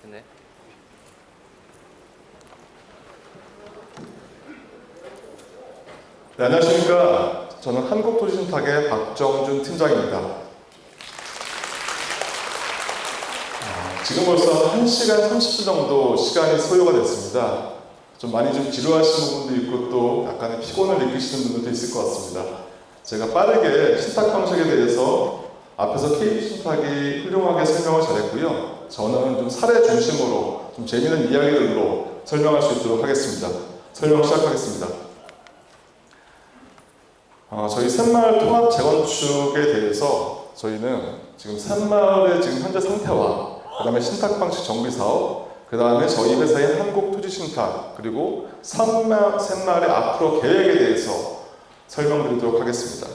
됐네. 네, 안녕하십니까. 저는 한국도시신탁의 박정준 팀장입니다. 지금 벌써 1시간 30분 정도 시간이 소요가 됐습니다. 좀 많이 지루하시는 분도 있고 또 약간의 피곤을 느끼시는 분들도 있을 것 같습니다. 제가 빠르게 신탁 방식에 대해서 앞에서 KB 훌륭하게 설명을 잘했고요. 저는 좀 사례 중심으로 좀 재미있는 이야기들로 설명할 수 있도록 하겠습니다. 설명 시작하겠습니다. 저희 샘마을 통합 재건축에 대해서 저희는 지금 샘마을의 지금 현재 상태와 그 다음에 신탁 방식 정비 사업, 그 다음에 저희 회사인 한국토지신탁, 그리고 샘마을의 앞으로 계획에 대해서 설명드리도록 하겠습니다.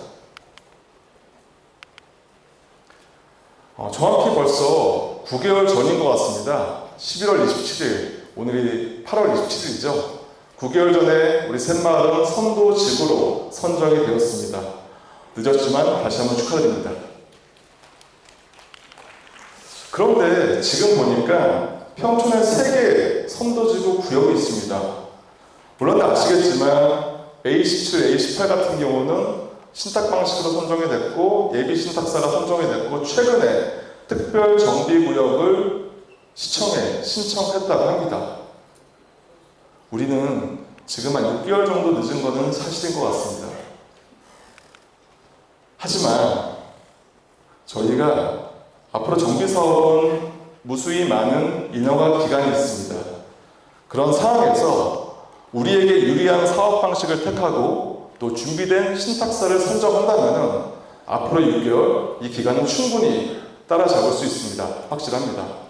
정확히 벌써 9개월 전인 것 같습니다. 11월 27일, 오늘이 8월 27일이죠. 9개월 전에 우리 샘마을은 선도지구로 선정이 되었습니다. 늦었지만 다시 한번 축하드립니다. 그런데 지금 보니까 평촌에 3개의 선도지구 구역이 있습니다. 물론 아시겠지만 A17, A18 같은 경우는 신탁 방식으로 선정이 됐고 예비 신탁사가 선정이 됐고 최근에 특별 정비구역을 시청에 신청했다고 합니다. 우리는 지금 한 6개월 정도 늦은 것은 사실인 것 같습니다. 하지만 저희가 앞으로 정비사업은 무수히 많은 인허가 기간이 있습니다. 그런 상황에서 우리에게 유리한 사업 방식을 택하고 또 준비된 신탁사를 선정한다면 앞으로 6개월 이 기간은 충분히 따라잡을 수 있습니다. 확실합니다.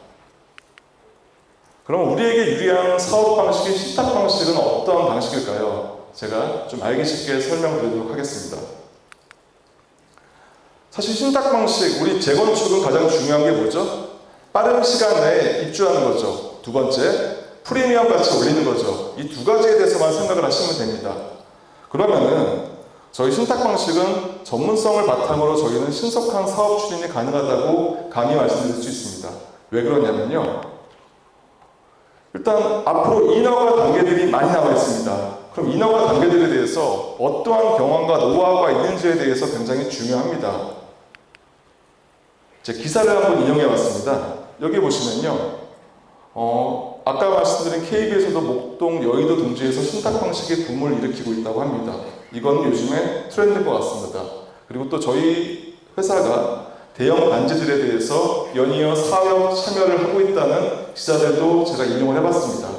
그럼 우리에게 유리한 사업 방식의 신탁 방식은 어떠한 방식일까요? 제가 좀 알기 쉽게 설명드리도록 하겠습니다. 사실 신탁 방식, 우리 재건축은 가장 중요한 게 뭐죠? 빠른 시간 내에 입주하는 거죠. 두 번째, 프리미엄 가치 올리는 거죠. 이 두 가지에 대해서만 생각을 하시면 됩니다. 그러면은 저희 신탁 방식은 전문성을 바탕으로 저희는 신속한 사업 추진이 가능하다고 감히 말씀드릴 수 있습니다. 왜 그러냐면요. 일단 앞으로 인허가 단계들이 많이 나와 있습니다. 그럼 인허가 단계들에 대해서 어떠한 경험과 노하우가 있는지에 대해서 굉장히 중요합니다. 제 기사를 한번 인용해 왔습니다. 여기 보시면요. 아까 말씀드린 KB에서도 목동, 여의도 등지에서 신탁 방식의 붐을 일으키고 있다고 합니다. 이건 요즘에 트렌드인 것 같습니다. 그리고 또 저희 회사가 대형 단지들에 대해서 연이어 사업 참여를 하고 있다는 기사들도 제가 인용을 해봤습니다.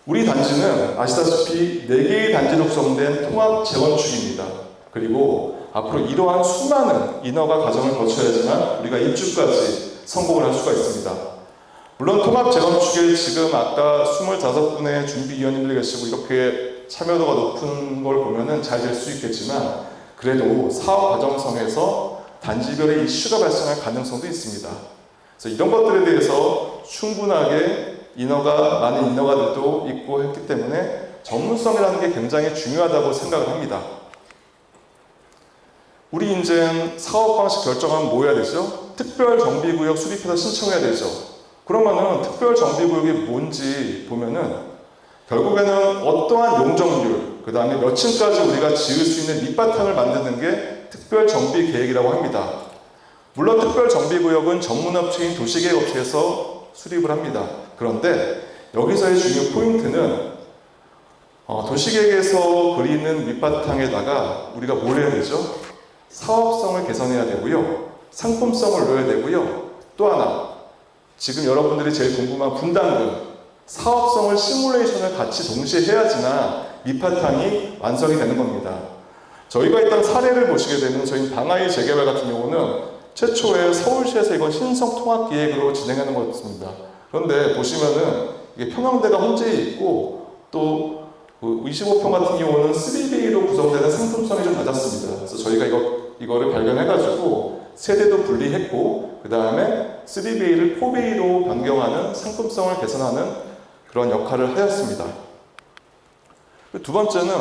우리 단지는 아시다시피 4개의 단지로 구성된 통합 재건축입니다. 그리고 앞으로 이러한 수많은 인허가 과정을 거쳐야지만 우리가 입주까지 성공을 할 수가 있습니다. 물론 통합 재건축에 지금 아까 25분의 준비위원님들 계시고 이렇게 참여도가 높은 걸 보면은 잘 될 수 있겠지만 그래도 사업 과정성에서 단지별의 이슈가 발생할 가능성도 있습니다. 그래서 이런 것들에 대해서 충분하게 많은 인허가들도 있고 했기 때문에 전문성이라는 게 굉장히 중요하다고 생각을 합니다. 우리 이제 사업 방식 결정하면 뭐 해야 되죠? 특별 정비구역 수립해서 신청해야 되죠. 그러면은 특별 정비구역이 뭔지 보면은 결국에는 어떠한 용적률, 그 다음에 몇 층까지 우리가 지을 수 있는 밑바탕을 만드는 게 특별 정비 계획이라고 합니다. 물론 특별 정비구역은 전문업체인 도시계획업체에서 수립을 합니다. 그런데 여기서의 중요 포인트는 도시계획에서 그리는 밑바탕에다가 우리가 뭘 해야 되죠? 사업성을 개선해야 되고요. 상품성을 넣어야 되고요. 또 하나, 지금 여러분들이 제일 궁금한 분담금, 사업성을 시뮬레이션을 같이 동시에 해야지나 밑바탕이 완성이 되는 겁니다. 저희가 일단 사례를 보시게 되면 저희 방아이 재개발 같은 경우는 최초에 서울시에서 이건 신성통합기획으로 진행하는 것 같습니다. 그런데 보시면은 이게 평형대가 혼재해 있고 또 25평 같은 경우는 3B로 구성되는 상품성이 좀 낮았습니다. 그래서 저희가 이거를 발견해가지고 세대도 분리했고 그 다음에 3B를 4B로 변경하는 상품성을 개선하는 그런 역할을 하였습니다. 두 번째는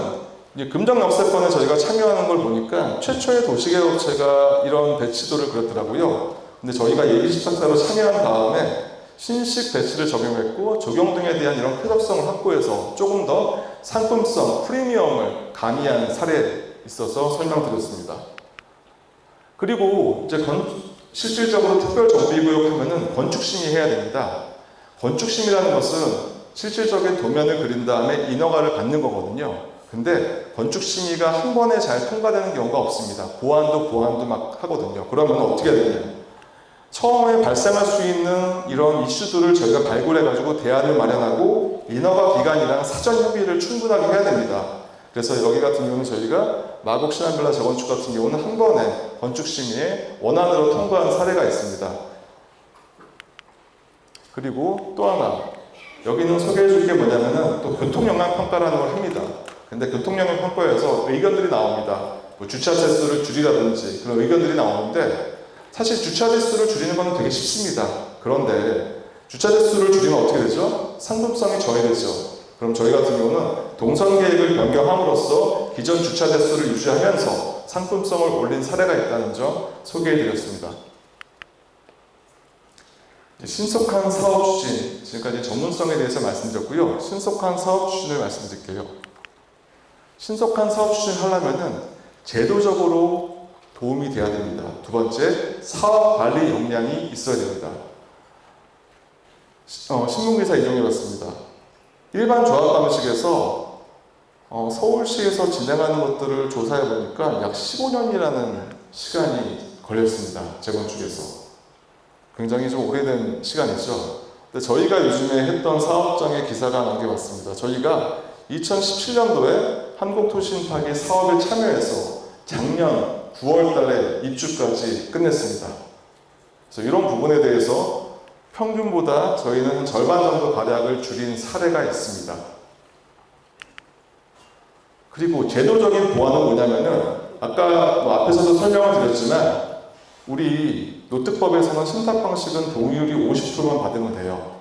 이제 금정역세권에 저희가 참여하는 걸 보니까 최초의 도시개혁업체가 이런 배치도를 그렸더라고요. 근데 저희가 예비신탁사로 참여한 다음에 신식 배치를 적용했고 적용 등에 대한 이런 쾌적성을 확보해서 조금 더 상품성, 프리미엄을 가미한 사례에 있어서 설명드렸습니다. 그리고 이제 실질적으로 특별정비구역 하면은 건축심의 해야 됩니다. 건축심이라는 것은 실질적인 도면을 그린 다음에 인허가를 받는 거거든요. 근데 건축심의가 한 번에 잘 통과되는 경우가 없습니다. 보완도 막 하거든요. 그러면 어떻게 되냐? 처음에 발생할 수 있는 이런 이슈들을 저희가 발굴해가지고 대안을 마련하고 인허가 기간이랑 사전 협의를 충분하게 해야 됩니다. 그래서 여기 같은 경우는 저희가 마곡 신한빌라 재건축 같은 경우는 한 번에 건축심의에 원안으로 통과한 사례가 있습니다. 그리고 또 하나, 여기는 소개해 줄 게 뭐냐면은 또 교통영향평가라는 걸 합니다. 근데 교통영향평가에서 의견들이 나옵니다. 뭐 주차 대수를 줄이라든지 그런 의견들이 나오는데 사실 주차 대수를 줄이는 건 되게 쉽습니다. 그런데 주차 대수를 줄이면 어떻게 되죠? 상품성이 저해되죠. 그럼 저희 같은 경우는 동선 계획을 변경함으로써 기존 주차 대수를 유지하면서 상품성을 올린 사례가 있다는 점 소개해 드렸습니다. 신속한 사업 추진, 지금까지 전문성에 대해서 말씀드렸고요. 신속한 사업 추진을 말씀드릴게요. 신속한 사업 추진을 하려면은 제도적으로 도움이 돼야 됩니다. 두 번째, 사업 관리 역량이 있어야 됩니다. 신문기사 인용해봤습니다. 일반 조합 방식에서 서울시에서 진행하는 것들을 조사해 보니까 약 15년이라는 시간이 걸렸습니다. 재건축에서. 굉장히 좀 오래된 시간이죠. 근데 저희가 요즘에 했던 사업장의 기사가 남겨봤습니다. 저희가 2017년도에 한국토신파기 사업에 참여해서 작년 9월 달에 입주까지 끝냈습니다. 그래서 이런 부분에 대해서 평균보다 저희는 한 절반 정도 가량을 줄인 사례가 있습니다. 그리고 제도적인 보완은 뭐냐면은 아까 앞에서도 설명을 드렸지만 우리 노특법에서는 신탁 방식은 동의율이 50%만 받으면 돼요.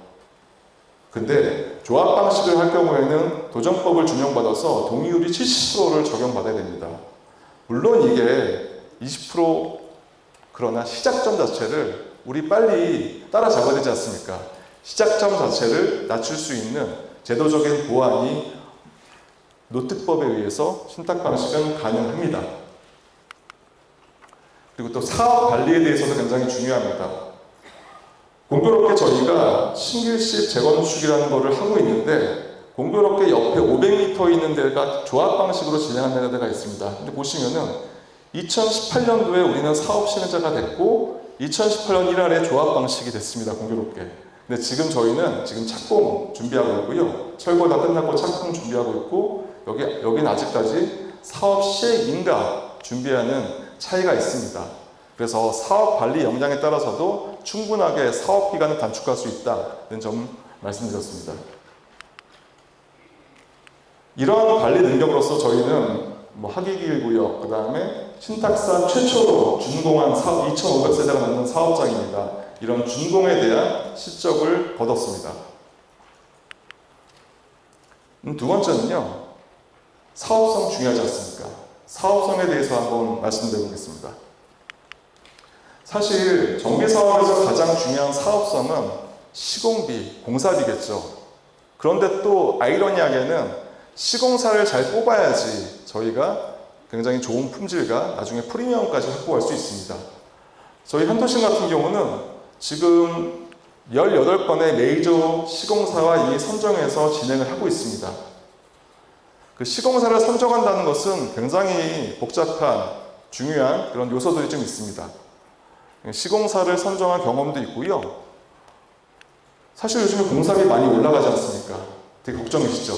근데 조합 방식을 할 경우에는 도정법을 준용받아서 동의율이 70%를 적용받아야 됩니다. 물론 이게 20% 그러나 시작점 자체를 우리 빨리 따라잡아야 되지 않습니까? 시작점 자체를 낮출 수 있는 제도적인 보완이 노특법에 의해서 신탁 방식은 가능합니다. 그리고 또 사업 관리에 대해서도 굉장히 중요합니다. 공교롭게 저희가 신길식 재건축이라는 것을 하고 있는데 공교롭게 옆에 500m 있는 데가 조합 방식으로 진행하는 데가 있습니다. 근데 보시면은 2018년도에 우리는 사업 실행자가 됐고 2018년 1월에 조합 방식이 됐습니다. 공교롭게. 근데 지금 저희는 지금 착공 준비하고 있고요. 철거 다 끝났고 착공 준비하고 있고 여기는 아직까지 사업 시행 인가 준비하는 차이가 있습니다. 그래서 사업 관리 역량에 따라서도 충분하게 사업 기간을 단축할 수 있다는 점 말씀드렸습니다. 이러한 관리 능력으로서 저희는 하기기일구역, 그 다음에 신탁사 최초로 준공한 사업 2,500세대가 넘는 사업장입니다. 이런 준공에 대한 실적을 거뒀습니다. 두 번째는요, 사업성 중요하지 않습니까? 사업성에 대해서 한번 말씀드려 보겠습니다. 사실 정비사업에서 가장 중요한 사업성은 시공비, 공사비겠죠. 그런데 또 아이러니하게는 시공사를 잘 뽑아야지 저희가 굉장히 좋은 품질과 나중에 프리미엄까지 확보할 수 있습니다. 저희 한도심 같은 경우는 지금 18건의 메이저 시공사와 이미 선정해서 진행을 하고 있습니다. 그 시공사를 선정한다는 것은 굉장히 복잡한 중요한 그런 요소들이 좀 있습니다. 시공사를 선정한 경험도 있고요. 사실 요즘에 공사비 많이 올라가지 않습니까? 되게 걱정이시죠?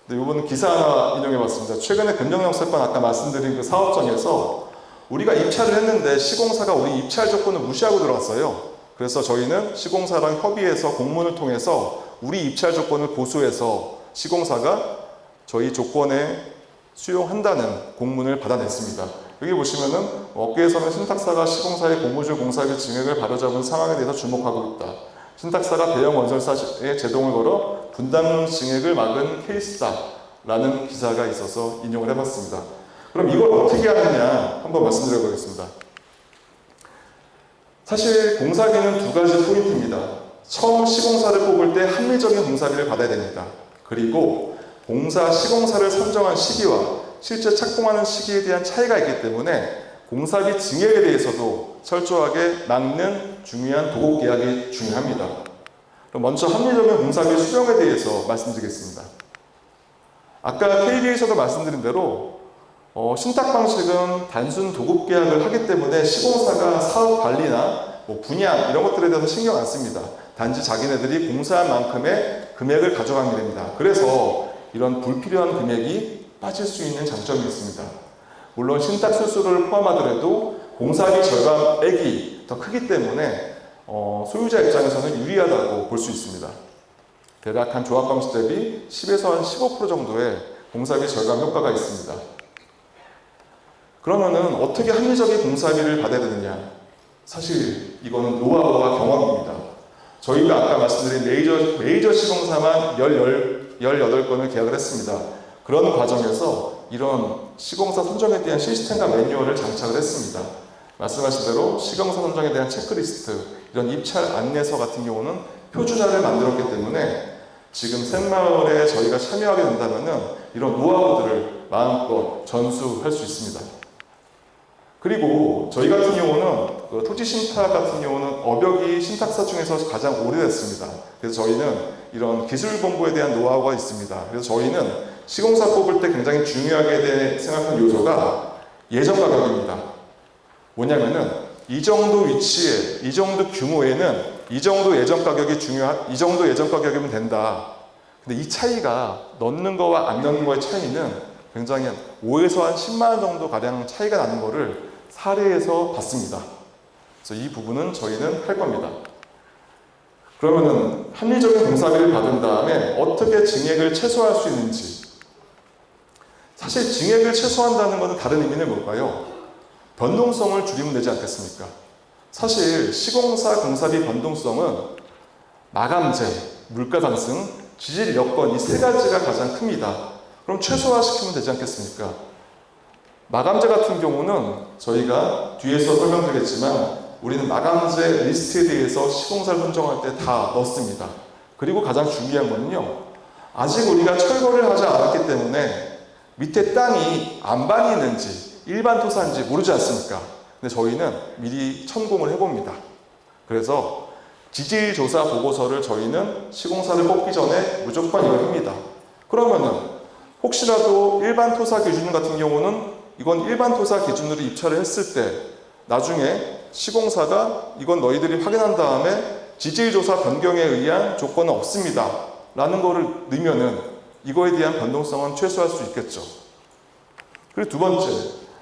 근데 이번 기사 하나 인용해봤습니다. 최근에 금정역세권 아까 말씀드린 그 사업장에서 우리가 입찰을 했는데 시공사가 우리 입찰 조건을 무시하고 들어왔어요. 그래서 저희는 시공사랑 협의해서 공문을 통해서 우리 입찰 조건을 고수해서 시공사가 저희 조건에 수용한다는 공문을 받아냈습니다. 여기 보시면은 업계에서는 신탁사가 시공사의 고무줄 공사비 증액을 바로잡은 상황에 대해서 주목하고 있다. 신탁사가 대형 건설사에 제동을 걸어 분담 증액을 막은 케이스다 라는 기사가 있어서 인용을 해봤습니다. 그럼 이걸 어떻게 하느냐 한번 말씀드려 보겠습니다. 사실 공사비는 두 가지 포인트입니다. 처음 시공사를 뽑을 때 합리적인 공사비를 받아야 됩니다. 그리고 공사 시공사를 선정한 시기와 실제 착공하는 시기에 대한 차이가 있기 때문에 공사비 증액에 대해서도 철저하게 막는 중요한 도급 계약이 중요합니다. 그럼 먼저 합리적인 공사비 수령에 대해서 말씀드리겠습니다. 아까 KB에서도 말씀드린 대로 신탁 방식은 단순 도급 계약을 하기 때문에 시공사가 사업 관리나 분양 이런 것들에 대해서 신경 안 씁니다. 단지 자기네들이 공사한 만큼의 금액을 가져가면 됩니다. 그래서 이런 불필요한 금액이 빠질 수 있는 장점이 있습니다. 물론 신탁 수수료를 포함하더라도 공사비 절감액이 더 크기 때문에 소유자 입장에서는 유리하다고 볼 수 있습니다. 대략 한 조합 방식 대비 10에서 한 15% 정도의 공사비 절감 효과가 있습니다. 그러면은 어떻게 합리적인 공사비를 받아야 되느냐? 사실 이거는 노하우와 경험입니다. 저희가 아까 말씀드린 메이저 시공사만 18건을 계약을 했습니다. 그런 과정에서 이런 시공사 선정에 대한 시스템과 매뉴얼을 장착을 했습니다. 말씀하신 대로 시공사 선정에 대한 체크리스트, 이런 입찰 안내서 같은 경우는 표준화를 만들었기 때문에 지금 새마을에 저희가 참여하게 된다면 이런 노하우들을 마음껏 전수할 수 있습니다. 그리고 저희 같은 경우는 토지 신탁 같은 경우는 업역이 신탁사 중에서 가장 오래됐습니다. 그래서 저희는 이런 기술본부에 대한 노하우가 있습니다. 그래서 저희는 시공사 뽑을 때 굉장히 중요하게 생각하는 요소가 예정 가격입니다. 뭐냐면은 이 정도 위치에, 이 정도 규모에는 이 정도 예정 가격이면 된다. 근데 이 차이가 넣는 거와 안 넣는 거의 차이는 굉장히 5에서 한 10만 원 정도 가량 차이가 나는 거를 사례에서 봤습니다. 그래서 이 부분은 저희는 할 겁니다. 그러면은 합리적인 공사비를 받은 다음에 어떻게 증액을 최소화할 수 있는지. 사실 증액을 최소화한다는 것은 다른 의미는 뭘까요? 변동성을 줄이면 되지 않겠습니까? 사실 시공사 공사비 변동성은 마감재, 물가 상승, 지질 여건 이 세 가지가 가장 큽니다. 그럼 최소화시키면 되지 않겠습니까? 마감재 같은 경우는 저희가 뒤에서 설명드리겠지만 우리는 마감재 리스트에 대해서 시공사를 선정할 때 다 넣습니다. 그리고 가장 중요한 거는요, 아직 우리가 철거를 하지 않았기 때문에 밑에 땅이 안반이 있는지 일반 토사인지 모르지 않습니까? 근데 저희는 미리 천공을 해봅니다. 그래서 지질조사 보고서를 저희는 시공사를 뽑기 전에 무조건 이걸 합니다. 그러면은 혹시라도 일반 토사 기준 같은 경우는 이건 일반 토사 기준으로 입찰을 했을 때 나중에 시공사가 이건 너희들이 확인한 다음에 지질조사 변경에 의한 조건은 없습니다 라는 거를 넣으면은 이거에 대한 변동성은 최소화할 수 있겠죠. 그리고 두 번째,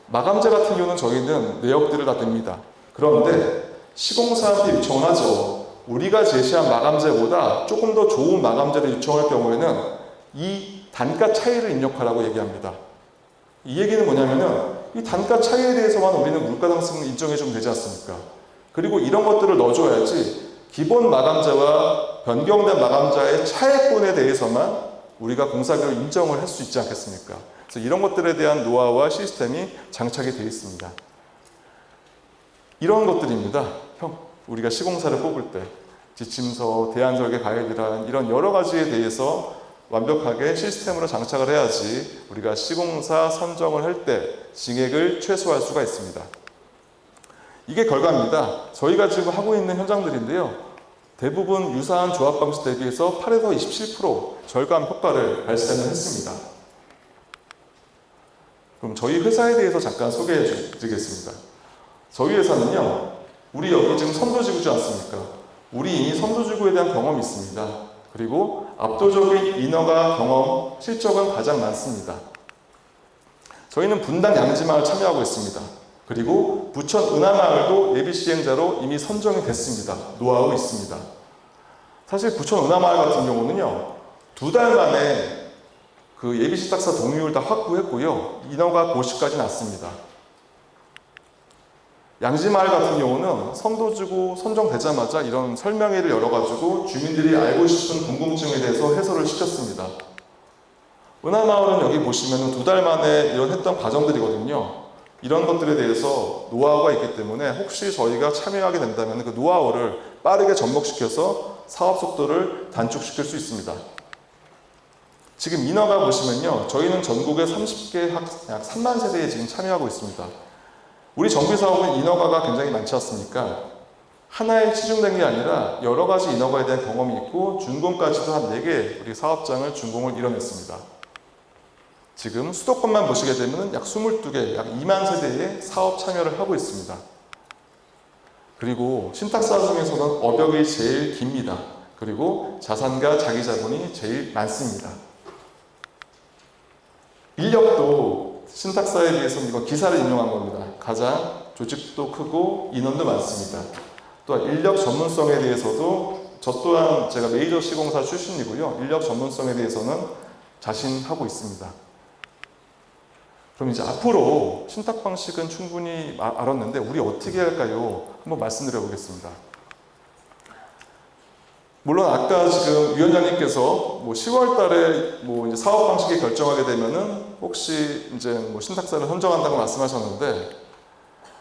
마감재 같은 경우는 저희는 내역들을 다 냅니다. 그런데 시공사한테 요청을 하죠. 우리가 제시한 마감재보다 조금 더 좋은 마감재를 요청할 경우에는 이 단가 차이를 입력하라고 얘기합니다. 이 얘기는 뭐냐면은 이 단가 차이에 대해서만 우리는 물가 상승을 인정해주면 되지 않습니까? 그리고 이런 것들을 넣어줘야지 기본 마감재와 변경된 마감재의 차액분에 대해서만 우리가 공사비로 인정을 할 수 있지 않겠습니까? 그래서 이런 것들에 대한 노하우와 시스템이 장착이 되어 있습니다. 이런 것들입니다. 우리가 시공사를 뽑을 때 지침서, 대안설계 가이드라인 이런 여러 가지에 대해서 완벽하게 시스템으로 장착을 해야지 우리가 시공사 선정을 할 때 증액을 최소화할 수가 있습니다. 이게 결과입니다. 저희가 지금 하고 있는 현장들인데요. 대부분 유사한 조합 방식 대비해서 8에서 27% 절감 효과를 발생을 했습니다. 그럼 저희 회사에 대해서 잠깐 소개해 드리겠습니다. 저희 회사는요, 우리 여기 지금 선도지구지 않습니까? 우리 이미 선도지구에 대한 경험이 있습니다. 그리고 압도적인 인허가 경험, 실적은 가장 많습니다. 저희는 분당 양지마을 참여하고 있습니다. 그리고 부천 은하마을도 예비 시행자로 이미 선정이 됐습니다. 노하우 있습니다. 사실 부천 은하마을 같은 경우는요, 2달 만에 그 예비 시탁사 동의율 다 확보했고요. 인허가 고시까지 났습니다. 양지마을 같은 경우는 선도지구 선정되자마자 이런 설명회를 열어가지고 주민들이 알고 싶은 궁금증에 대해서 해소를 시켰습니다. 은하마을은 여기 보시면 2달 만에 이런 했던 과정들이거든요. 이런 것들에 대해서 노하우가 있기 때문에 혹시 저희가 참여하게 된다면 그 노하우를 빠르게 접목시켜서 사업 속도를 단축시킬 수 있습니다. 지금 인허가 보시면요. 저희는 전국에 30개 약 3만 세대에 지금 참여하고 있습니다. 우리 정비사업은 인허가가 굉장히 많지 않습니까? 하나에 치중된 게 아니라 여러 가지 인허가에 대한 경험이 있고 준공까지도 한 4개 우리 사업장을 준공을 이뤄냈습니다. 지금 수도권만 보시게 되면 약 22개, 약 2만 세대의 사업 참여를 하고 있습니다. 그리고 신탁사 중에서는 업역이 제일 깁니다. 그리고 자산과 자기자본이 제일 많습니다. 인력도 신탁사에 비해서는 이거 기사를 인용한 겁니다. 가장 조직도 크고 인원도 많습니다. 또한 인력 전문성에 대해서도 저 또한 제가 메이저 시공사 출신이고요. 인력 전문성에 대해서는 자신하고 있습니다. 그럼 이제 앞으로 신탁 방식은 충분히 알았는데 우리 어떻게 할까요? 한번 말씀드려 보겠습니다. 물론 아까 지금 위원장님께서 10월 달에 이제 사업 방식이 결정하게 되면은 혹시 이제 신탁사를 선정한다고 말씀하셨는데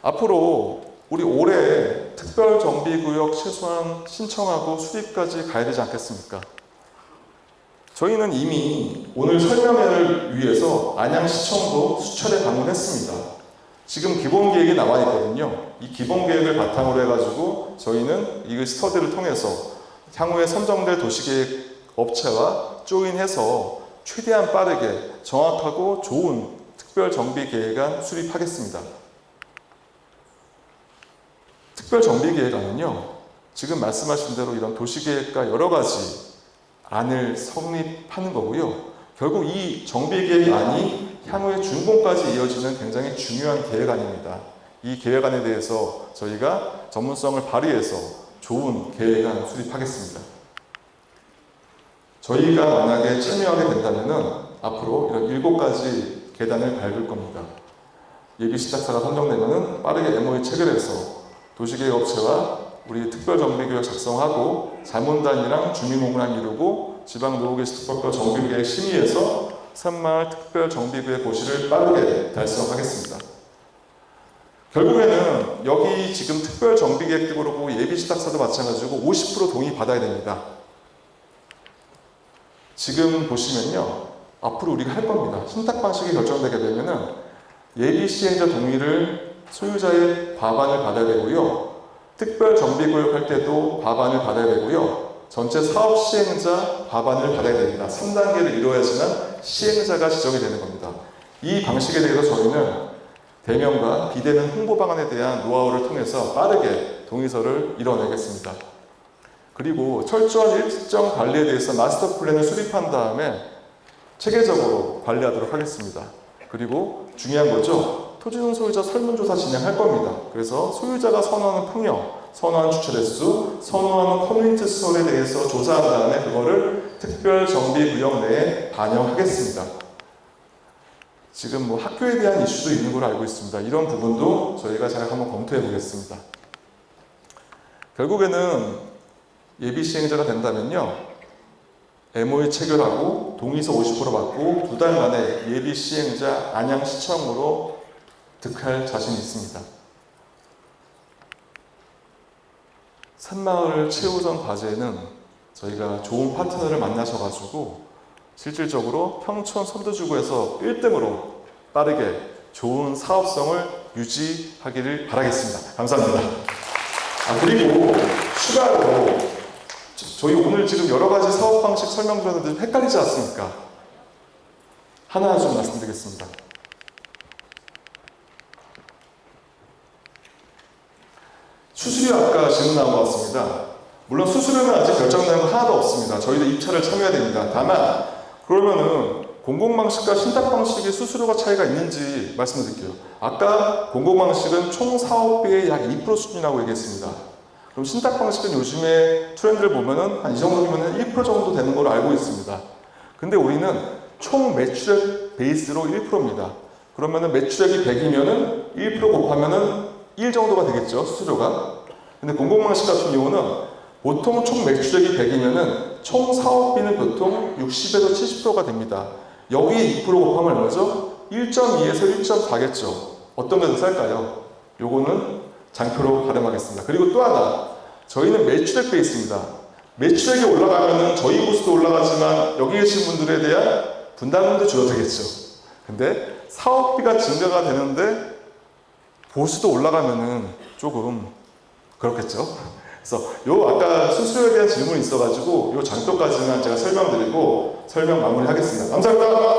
앞으로 우리 올해 특별정비구역 최소한 신청하고 수립까지 가야 되지 않겠습니까? 저희는 이미 오늘 설명회를 위해서 안양시청도 수차례 방문했습니다. 지금 기본계획이 나와 있거든요. 이 기본계획을 바탕으로 해가지고 저희는 이 스터디를 통해서 향후에 선정될 도시계획 업체와 조인해서 최대한 빠르게 정확하고 좋은 특별정비계획안 수립하겠습니다. 특별정비계획안은요, 지금 말씀하신 대로 이런 도시계획과 여러 가지 안을 성립하는 거고요. 결국 이 정비계획안이 향후에 준공까지 이어지는 굉장히 중요한 계획안입니다. 이 계획안에 대해서 저희가 전문성을 발휘해서 좋은 계획안 수립하겠습니다. 저희가 만약에 참여하게 된다면 앞으로 이런 7가지 계단을 밟을 겁니다. 예비시작사가 선정되면 빠르게 MOU 체결해서 도시계획업체와 우리 특별정비계획 작성하고 자문단이랑 주민공랑 이루고 지방노후개시특별법 정비계획 심의해서 산마을 특별정비구역 고시를 빠르게 달성하겠습니다. 결국에는 여기 지금 특별정비계획도 그렇고 예비시탁사도 마찬가지고 50% 동의 받아야 됩니다. 지금 보시면요, 앞으로 우리가 할 겁니다. 신탁 방식이 결정되게 되면은 예비시행자 동의를 소유자의 과반을 받아야 되고요. 특별정비구역 할 때도 과반을 받아야 되고요. 전체 사업 시행자 과반을 받아야 됩니다. 3단계를 이루어야지만 시행자가 지정이 되는 겁니다. 이 방식에 대해서 저희는 대면과 비대면 홍보 방안에 대한 노하우를 통해서 빠르게 동의서를 이뤄내겠습니다. 그리고 철저한 일정 관리에 대해서 마스터 플랜을 수립한 다음에 체계적으로 관리하도록 하겠습니다. 그리고 중요한 거죠. 토지는 소유자 설문조사 진행할 겁니다. 그래서 소유자가 선호하는 평형, 선호하는 주차 대수, 선호하는 커뮤니티 시설에 대해서 조사한 다음에 그거를 특별정비구역 내에 반영하겠습니다. 지금 학교에 대한 이슈도 있는 걸로 알고 있습니다. 이런 부분도 저희가 잘 한번 검토해 보겠습니다. 결국에는 예비 시행자가 된다면요, MOU 체결하고 동의서 50% 받고 2달 만에 예비 시행자 안양시청으로 득할 자신이 있습니다. 산마을 최우선 과제는 저희가 좋은 파트너를 만나셔가지고 실질적으로 평촌 선도지구에서 1등으로 빠르게 좋은 사업성을 유지하기를 바라겠습니다. 감사합니다. 그리고 추가로 저희 오늘 지금 여러 가지 사업 방식 설명드렸는데 좀 헷갈리지 않습니까? 하나 좀 말씀드리겠습니다. 수수료 아까 질문 나온 것 같습니다. 물론 수수료는 아직 결정된 건 하나도 없습니다. 저희도 입찰을 참여해야 됩니다. 다만 그러면은 공공방식과 신탁방식의 수수료가 차이가 있는지 말씀드릴게요. 아까 공공방식은 총 사업비의 약 2% 수준이라고 얘기했습니다. 그럼 신탁방식은 요즘에 트렌드를 보면은 한 이 정도면 1% 정도 되는 걸로 알고 있습니다. 근데 우리는 총 매출액 베이스로 1%입니다. 그러면은 매출액이 100이면은 1% 곱하면은 1 정도가 되겠죠, 수수료가. 근데 공공방식 같은 경우는 보통 총 매출액이 100이면은 총 사업비는 보통 60에서 70%가 됩니다. 여기에 2% 곱하면 얼마죠? 1.2에서 1.4겠죠. 어떤 게 더 쌀까요? 요거는 장표로 가름하겠습니다. 그리고 또 하나, 저희는 매출액 베이스입니다. 매출액이 올라가면은 저희 보수도 올라가지만 여기 계신 분들에 대한 분담금도 줄어들겠죠. 근데 사업비가 증가가 되는데 보수도 올라가면은 조금 그렇겠죠. 그래서 요 아까 수수료에 대한 질문이 있어가지고 요 장표까지만 제가 설명드리고 설명 마무리하겠습니다. 감사합니다.